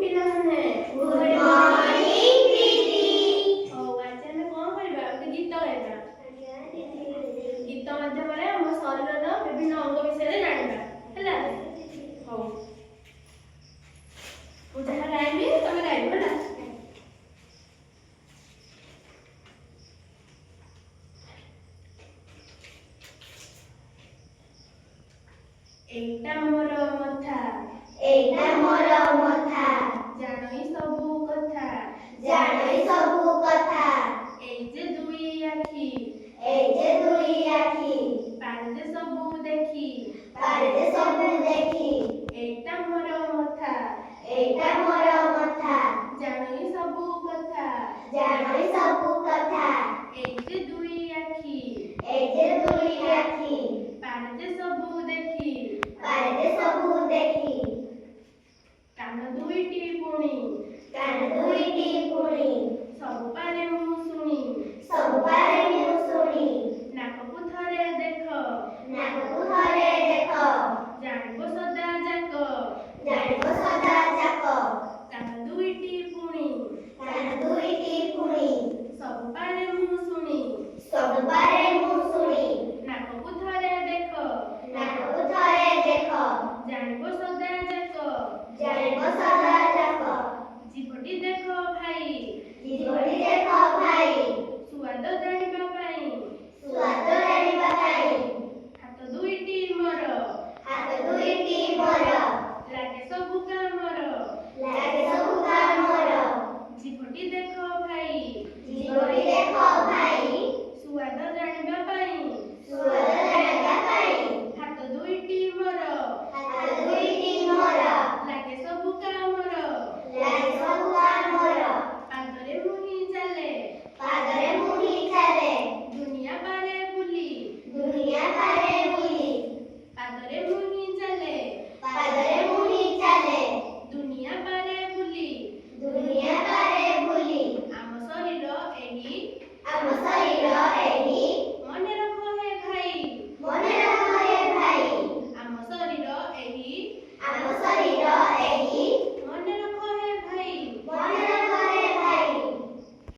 ପିଲାମାନେ। Good morning ଦିଦି। ହଉ ଆଜି ଆମେ କଣ କରିବା? ଗୋଟେ ଗୀତ ଗାଇବା। ଗୀତ ମାଧ୍ୟମରେ ଆମ ଶରୀରର ବିଭିନ୍ନ ଅଙ୍ଗ ବିଷୟରେ ଜାଣିବା। ହେଲା? ହଉ ମୁଁ ଯାହା ଗାଇବି ତମେ ଗାଇବ ହେଲା? ଏଇଟା ମୋର ମଥା, ଏଇଟା ମୋର ମଥା, ଜାଣଇ ସବୁ କଥା, ଜାଣଇ ସବୁ କଥା। ଏଇ ଯେ ଦୁଇ ଆଖି, ଏଇ ଯେ ଦୁଇ ଆଖି, ପାରେ ଯେ ସବୁ ଦେଖି, ପାରେ ଯେ ସବୁ ଦେଖି। ଏଇଟା ମୋର ମଥା, ଏଇଟା ମୋର ମଥା, ଜାଣଇ ସବୁ କଥା, ଜାଣଇ ସବୁ କଥା। ଏଇ ଯେ ଦୁଇ ଆଖି, ଏଇ ଯେ ଦୁଇ ଆଖି, ପାରେ ଯେ ସବୁ ଦେଖି, ପାରେ ଯେ ସବୁ ଦେଖି। କାନ ଦୁଇଟି ପୁଣି, କାନ ଦୁଇଟି ପୁଣି, ସବୁ ପାରେ ମୁଁ ଶୁଣି, ସବୁ ପାରେ ମୁଁ ଶୁଣି। ନାକକୁ ଥରେ ଦେଖ, ନାକକୁ ଥରେ ଦେଖ, ଜାଣିବ ସଦା ଯାକ, ଜାଣିବ ସଦା ଯାକ। କାନ ଦୁଇଟି ପୁଣି, କାନ ଦୁଇଟି ପୁଣି, ସବୁ ପାରେ ମୁଁ ଶୁଣି, ସବୁ ପାରେ ମୁଁ ଶୁଣି। ନାକକୁ ଥରେ ଦେଖ, ନାକକୁ ଥରେ ଦେଖ, ଜାଣିବ ସଦା ଯାକ, ଜାଣିବ ସଦା ଯାକ। ଜିଭଟି ଦେଖ ଭାଇ, ଜୀବଟି ଦେଖ ଭାଇ, ସୁଆଦ ଜାଣି